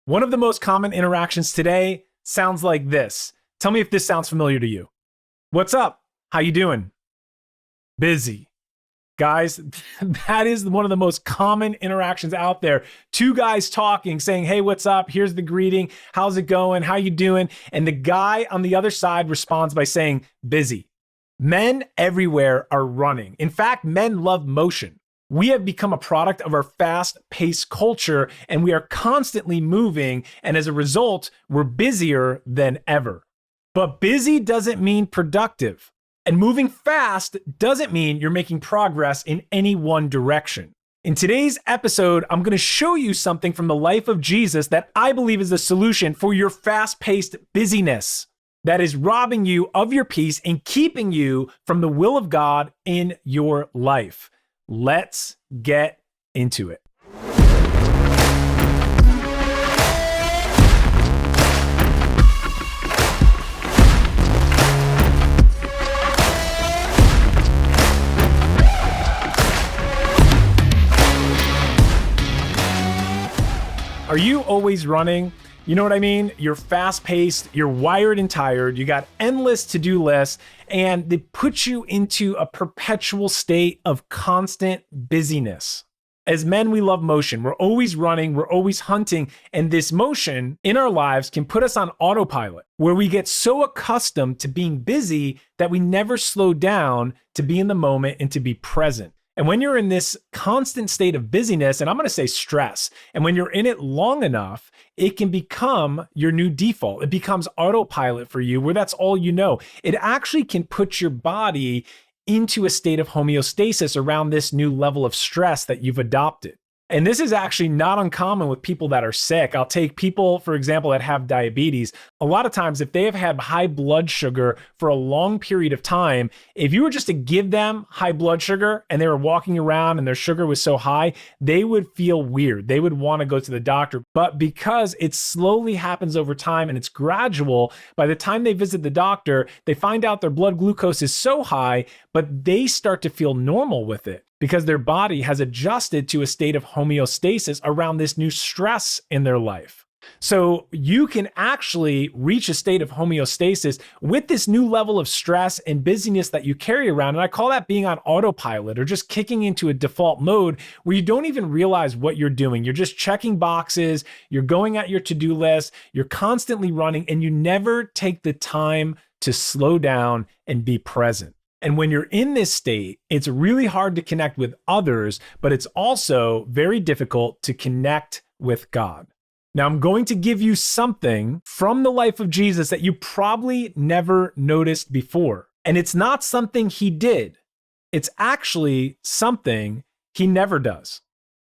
One of the most common interactions today sounds like this. Tell me if this sounds familiar to you. What's up? How you doing? Busy. Guys, that is one of the most common interactions out there. Two guys talking, saying, hey, what's up? Here's the greeting. How's it going? How you doing? And the guy on the other side responds by saying, busy. Men everywhere are running. In fact, men love motion. We have become a product of our fast-paced culture, and we are constantly moving. And as a result, we're busier than ever. But busy doesn't mean productive. And moving fast doesn't mean you're making progress in any one direction. In today's episode, I'm going to show you something from the life of Jesus that I believe is the solution for your fast-paced busyness that is robbing you of your peace and keeping you from the will of God in your life. Let's get into it. Are you always running? You know what I mean? You're fast-paced, you're wired and tired, you got endless to-do lists, and they put you into a perpetual state of constant busyness. As men, we love motion. We're always running, we're always hunting, and this motion in our lives can put us on autopilot, where we get so accustomed to being busy that we never slow down to be in the moment and to be present. And when you're in this constant state of busyness, and I'm going to say stress, and when you're in it long enough, it can become your new default. It becomes autopilot for you, where that's all you know. It actually can put your body into a state of homeostasis around this new level of stress that you've adopted. And this is actually not uncommon with people that are sick. I'll take people, for example, that have diabetes. A lot of times, if they have had high blood sugar for a long period of time, if you were just to give them high blood sugar and they were walking around and their sugar was so high, they would feel weird. They would want to go to the doctor. But because it slowly happens over time and it's gradual, by the time they visit the doctor, they find out their blood glucose is so high, but they start to feel normal with it, because their body has adjusted to a state of homeostasis around this new stress in their life. So you can actually reach a state of homeostasis with this new level of stress and busyness that you carry around. And I call that being on autopilot, or just kicking into a default mode where you don't even realize what you're doing. You're just checking boxes, you're going at your to-do list, you're constantly running, and you never take the time to slow down and be present. And when you're in this state, it's really hard to connect with others, but it's also very difficult to connect with God. Now, I'm going to give you something from the life of Jesus that you probably never noticed before. And it's not something he did. It's actually something he never does.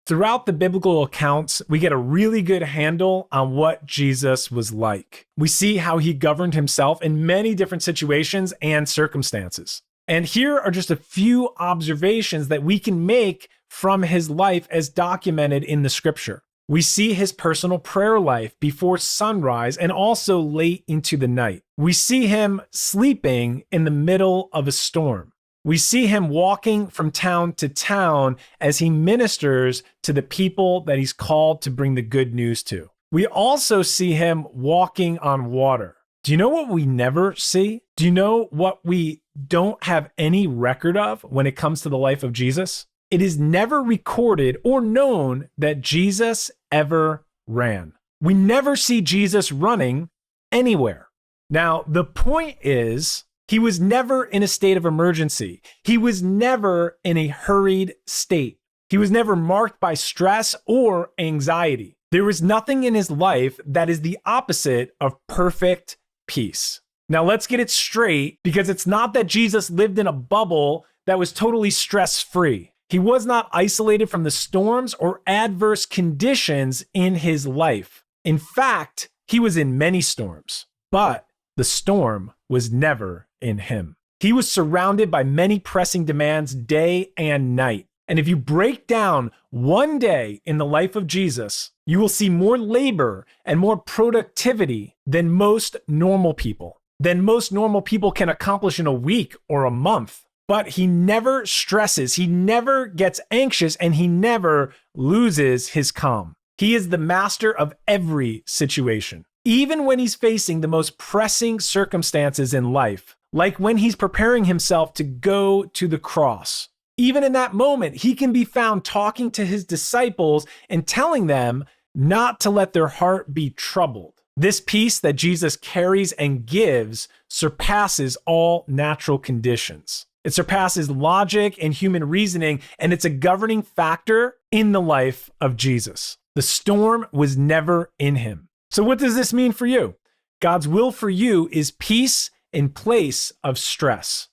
Throughout the biblical accounts, we get a really good handle on what Jesus was like. We see how he governed himself in many different situations and circumstances. And here are just a few observations that we can make from his life as documented in the scripture. We see his personal prayer life before sunrise and also late into the night. We see him sleeping in the middle of a storm. We see him walking from town to town as he ministers to the people that he's called to bring the good news to. We also see him walking on water. Do you know what we never see? Do you know what we don't have any record of when it comes to the life of Jesus? It is never recorded or known that Jesus ever ran. We never see Jesus running anywhere. Now, the point is, he was never in a state of emergency. He was never in a hurried state. He was never marked by stress or anxiety. There was nothing in his life that is the opposite of perfect peace. Now let's get it straight, because it's not that Jesus lived in a bubble that was totally stress-free. He was not isolated from the storms or adverse conditions in his life. In fact, he was in many storms, but the storm was never in him. He was surrounded by many pressing demands day and night. And if you break down one day in the life of Jesus, you will see more labor and more productivity than most normal people. Than most normal people can accomplish in a week or a month. But he never stresses, he never gets anxious, and he never loses his calm. He is the master of every situation. Even when he's facing the most pressing circumstances in life, like when he's preparing himself to go to the cross. Even in that moment, he can be found talking to his disciples and telling them not to let their heart be troubled. This peace that Jesus carries and gives surpasses all natural conditions. It surpasses logic and human reasoning, and it's a governing factor in the life of Jesus. The storm was never in him. So what does this mean for you? God's will for you is peace in place of stress.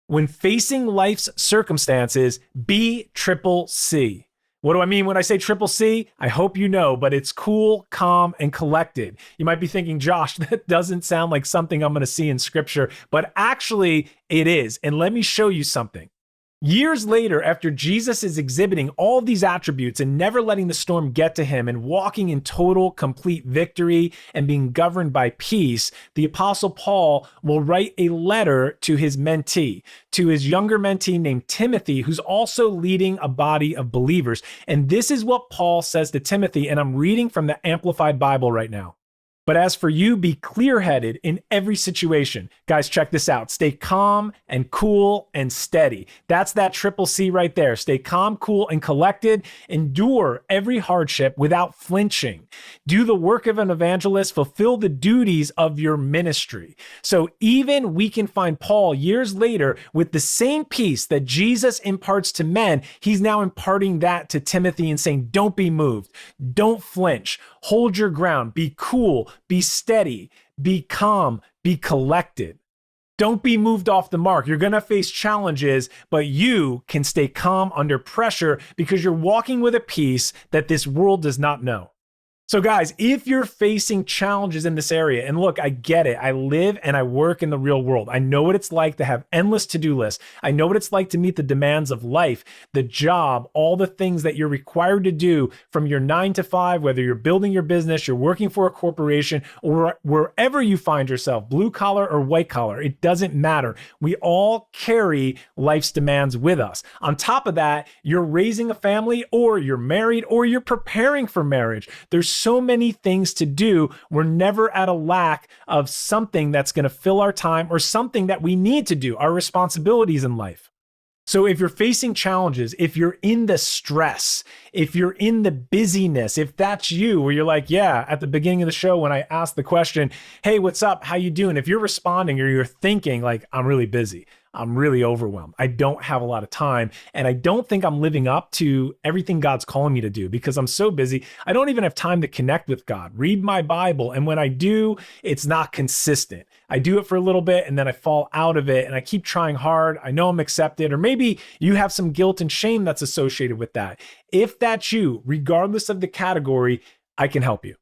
When facing life's circumstances, be triple C. What do I mean when I say triple C? I hope you know, but it's cool, calm, and collected. You might be thinking, Josh, that doesn't sound like something I'm going to see in scripture, but actually it is. And let me show you something. Years later, after Jesus is exhibiting all these attributes and never letting the storm get to him and walking in total, complete victory and being governed by peace, the Apostle Paul will write a letter to his mentee, to his younger mentee named Timothy, who's also leading a body of believers. And this is what Paul says to Timothy, and I'm reading from the Amplified Bible right now. But as for you, be clear-headed in every situation. Guys, check this out. Stay calm and cool and steady. That's that triple C right there. Stay calm, cool, and collected. Endure every hardship without flinching. Do the work of an evangelist. Fulfill the duties of your ministry. So even we can find Paul years later with the same peace that Jesus imparts to men. He's now imparting that to Timothy and saying, don't be moved. Don't flinch. Hold your ground. Be cool. Be steady, be calm, be collected. Don't be moved off the mark. You're going to face challenges, but you can stay calm under pressure because you're walking with a peace that this world does not know. So guys, if you're facing challenges in this area, and look, I get it. I live and I work in the real world. I know what it's like to have endless to-do lists. I know what it's like to meet the demands of life, the job, all the things that you're required to do from your 9 to 5, whether you're building your business, you're working for a corporation, or wherever you find yourself, blue collar or white collar, it doesn't matter. We all carry life's demands with us. On top of that, you're raising a family, or you're married, or you're preparing for marriage. There's so many things to do. We're never at a lack of something that's going to fill our time or something that we need to do, our responsibilities in life. So if you're facing challenges, if you're in the stress, if you're in the busyness, if that's you, where you're like, yeah, at the beginning of the show, when I asked the question, hey, what's up? How you doing? If you're responding or you're thinking like, I'm really busy, I'm really overwhelmed, I don't have a lot of time, and I don't think I'm living up to everything God's calling me to do because I'm so busy, I don't even have time to connect with God, read my Bible, and when I do, it's not consistent. I do it for a little bit and then I fall out of it and I keep trying hard. I know I'm accepted, or maybe you have some guilt and shame that's associated with that. If that's you, regardless of the category, I can help you.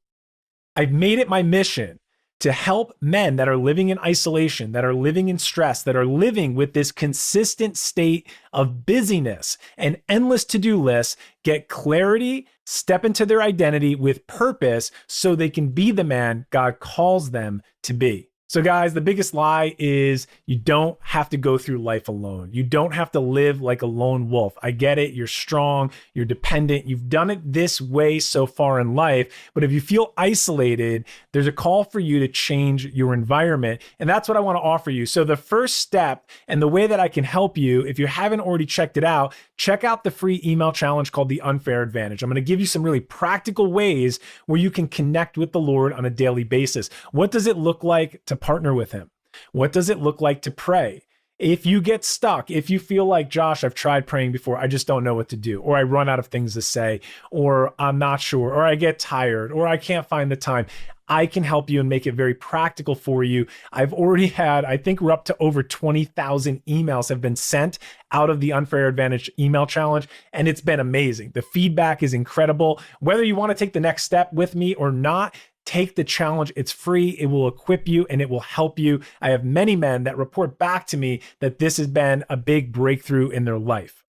I've made it my mission to help men that are living in isolation, that are living in stress, that are living with this consistent state of busyness and endless to-do lists, get clarity, step into their identity with purpose so they can be the man God calls them to be. So guys, the biggest lie is you don't have to go through life alone. You don't have to live like a lone wolf. I get it. You're strong. You're dependent. You've done it this way so far in life. But if you feel isolated, there's a call for you to change your environment. And that's what I want to offer you. So the first step and the way that I can help you, if you haven't already checked it out, check out the free email challenge called the Unfair Advantage. I'm going to give you some really practical ways where you can connect with the Lord on a daily basis. What does it look like to partner with him? What does it look like to pray? If you get stuck, if you feel like, Josh, I've tried praying before, I just don't know what to do, or I run out of things to say, or I'm not sure, or I get tired, or I can't find the time, I can help you and make it very practical for you. I've already had, I think we're up to over 20,000 emails have been sent out of the Unfair Advantage email challenge, and it's been amazing. The feedback is incredible. Whether you want to take the next step with me or not, take the challenge. It's free. It will equip you and it will help you. I have many men that report back to me that this has been a big breakthrough in their life.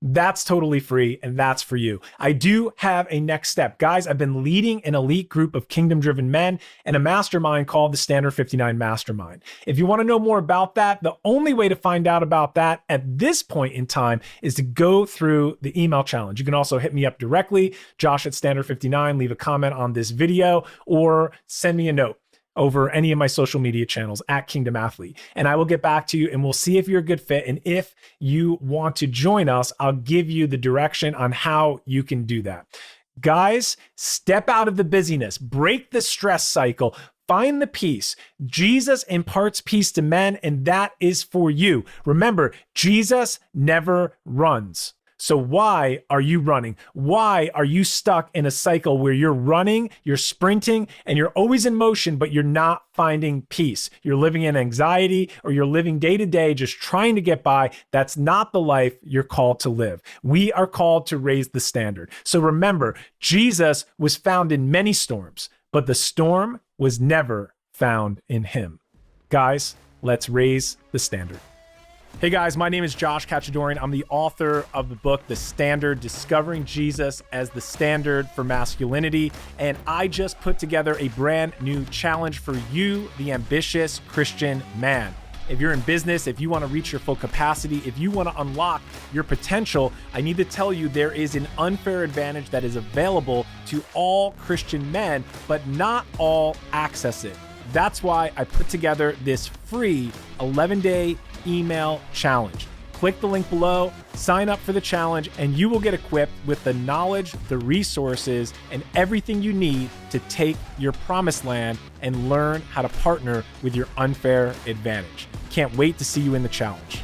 That's totally free, and that's for you. I do have a next step. Guys, I've been leading an elite group of kingdom-driven men and a mastermind called the Standard 59 Mastermind. If you want to know more about that, the only way to find out about that at this point in time is to go through the email challenge. You can also hit me up directly, Josh@Standard59, leave a comment on this video, or send me a note over any of my social media channels at Kingdom Athlete. And I will get back to you and we'll see if you're a good fit. And if you want to join us, I'll give you the direction on how you can do that. Guys, step out of the busyness, break the stress cycle, find the peace. Jesus imparts peace to men, and that is for you. Remember, Jesus never runs. So why are you running? Why are you stuck in a cycle where you're running, you're sprinting, and you're always in motion, but you're not finding peace? You're living in anxiety, or you're living day to day just trying to get by. That's not the life you're called to live. We are called to raise the standard. So remember, Jesus was found in many storms, but the storm was never found in him. Guys, let's raise the standard. Hey guys, my name is Josh Cachadorian. I'm the author of the book, The Standard, Discovering Jesus as the Standard for Masculinity. And I just put together a brand new challenge for you, the ambitious Christian man. If you're in business, if you want to reach your full capacity, if you want to unlock your potential, I need to tell you there is an unfair advantage that is available to all Christian men, but not all access it. That's why I put together this free 11-day email challenge. Click the link below, sign up for the challenge, and you will get equipped with the knowledge, the resources, and everything you need to take your promised land and learn how to partner with your unfair advantage. Can't wait to see you in the challenge.